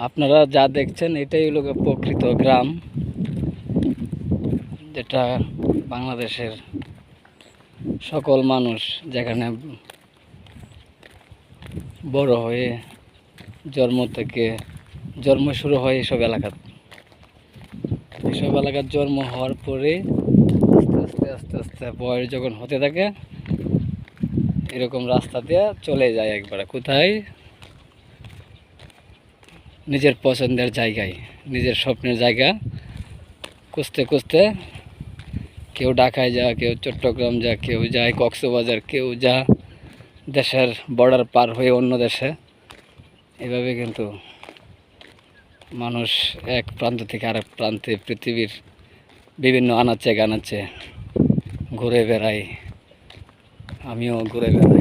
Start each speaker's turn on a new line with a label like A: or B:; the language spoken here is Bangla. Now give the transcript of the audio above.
A: আপনারা যা দেখছেন এটাই হলো প্রকৃত গ্রাম, যেটা বাংলাদেশের সকল মানুষ যেখানে বড় হয়ে জন্ম শুরু হয় এসব এলাকাতে। এসব এলাকার জন্ম হওয়ার পরে আস্তে আস্তে আস্তে আস্তে বয়স যখন হতে থাকে এরকম রাস্তা দিয়ে চলে যায় একবারে কোথায়, নিজের পছন্দের জায়গায়, নিজের স্বপ্নের জায়গা খুঁজতে খুঁজতে কেউ ঢাকায় যা, কেউ চট্টগ্রাম যা, কেউ যায় কক্সবাজার, কেউ যা দেশের বর্ডার পার হয়ে অন্য দেশে। এভাবে কিন্তু মানুষ এক প্রান্ত থেকে আরেক প্রান্তে পৃথিবীর বিভিন্ন আনাচে কানাচে ঘুরে বেড়ায়। আমিও ঘুরে বেড়াই।